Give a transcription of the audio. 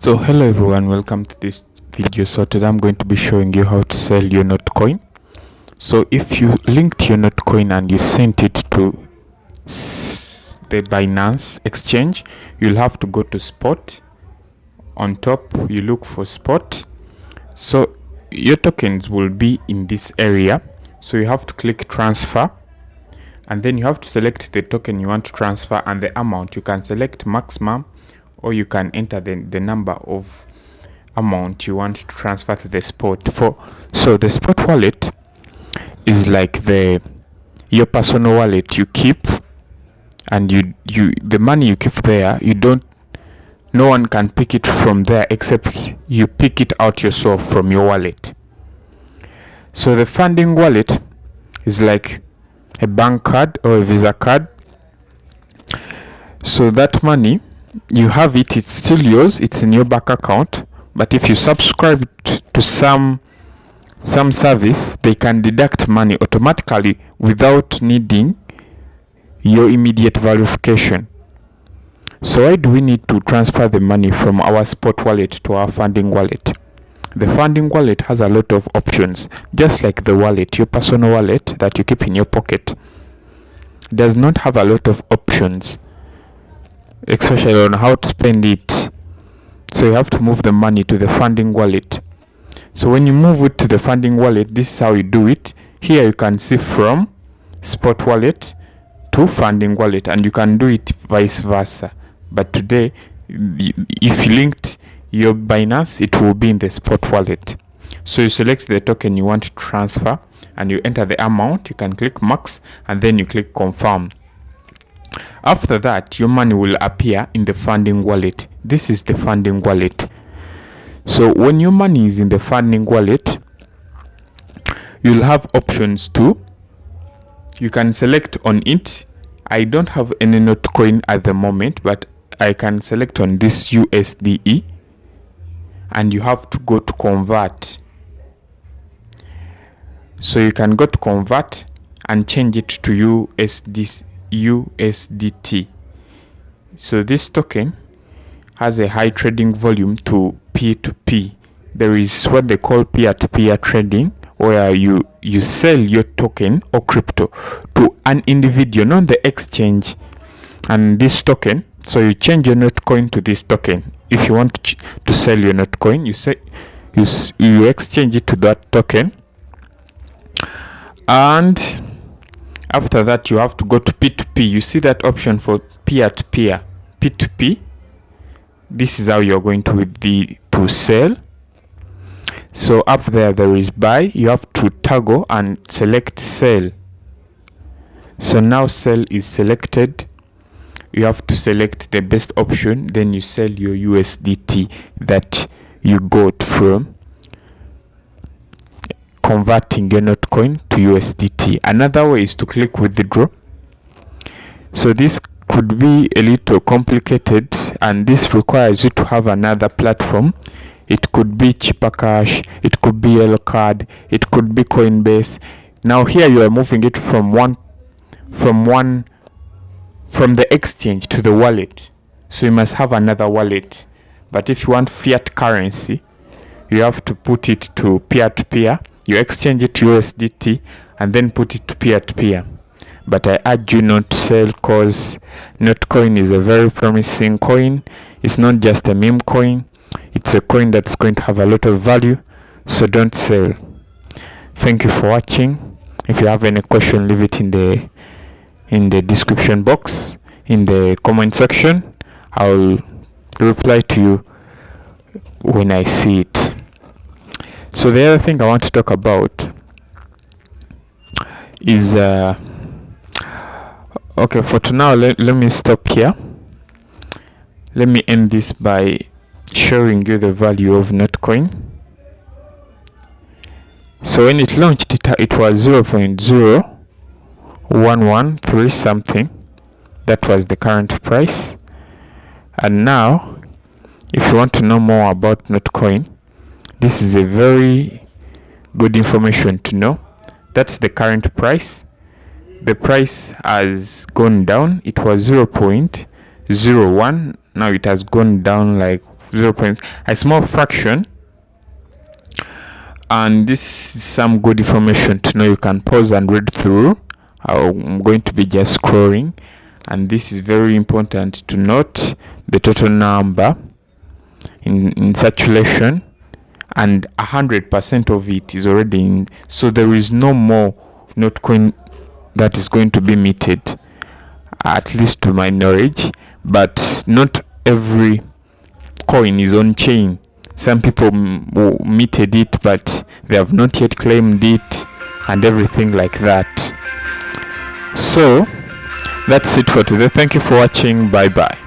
So hello everyone, welcome to this video. So today I'm going to be showing you how to sell your NOTCOIN. So if you linked your NOTCOIN and you sent it to the Binance exchange, you'll have to go to spot. On top you look for spot. So your tokens will be in this area, so you have to click transfer, and then you have to select the token you want to transfer and the amount. You can select maximum, or you can enter the number of amount you want to transfer to the spot. So the spot wallet is like your personal wallet you keep, and the money you keep there, no one can pick it from there except you pick it out yourself from your wallet. So the funding wallet is like a bank card or a Visa card. So that money, you have it, it's still yours, it's in your bank account, but if you subscribe to some service, they can deduct money automatically without needing your immediate verification. So why do we need to transfer the money from our spot wallet to our funding wallet? The funding wallet has a lot of options, just like the wallet. Your personal wallet that you keep in your pocket does not have a lot of options, especially on how to spend it. So you have to move the money to the funding wallet. So when you move it to the funding wallet, this is how you do it. Here you can see from spot wallet to funding wallet, and you can do it vice versa. But today, if you linked your Binance, it will be in the spot wallet. So you select the token you want to transfer and you enter the amount. You can click max and then you click confirm. After that, your money will appear in the funding wallet. This is the funding wallet. So when your money is in the funding wallet, you'll have options too. You can select on it. I don't have any NOTCOIN at the moment, but I can select on this USDE, and you have to go to convert. So you can go to convert and change it to USDT. So this token has a high trading volume to P2P. There is what they call peer-to-peer trading, where you sell your token or crypto to an individual, not the exchange, and this token. So you change your NOTCOIN to this token. If you want to sell your NOTCOIN, you exchange it to that token, and after that you have to go to P2P. You see that option for peer-to-peer, P2P. This is how you're going to sell. So up there is buy. You have to toggle and select sell. So now sell is selected. You have to select the best option, then you sell your USDT that you got from converting your NOTCOIN to USDT. Another way is to click withdraw. So this could be a little complicated, and this requires you to have another platform. It could be Cheaper Cash, it could be Yellow Card, it could be Coinbase. Now here you are moving it from the exchange to the wallet, so you must have another wallet. But if you want fiat currency, you have to put it to peer-to-peer. You exchange it to USDT and then put it to peer-to-peer. But I urge you not to sell, because NOTCOIN is a very promising coin. It's not just a meme coin, it's a coin that's going to have a lot of value, so don't sell. Thank you for watching. If you have any question, leave it in the description box, in the comment section. I'll reply to you when I see it. So the other thing I want to talk about is okay, for now let me stop here. Let me end this by showing you the value of NOTCOIN. So when it launched, it was 0.0113 something. That was the current price. And now, if you want to know more about NOTCOIN, this is a very good information to know. That's the current price. The price has gone down. It was 0.01. Now it has gone down like a small fraction. And this is some good information to know. You can pause and read through. I'm going to be just scrolling, and this is very important to note the total number in circulation, and 100% of it is already in, so there is no more NOTCOIN that is going to be minted, at least to my knowledge. But not every coin is on chain. Some people minted it, but they have not yet claimed it, and everything like that. So that's it for today. Thank you for watching. Bye bye.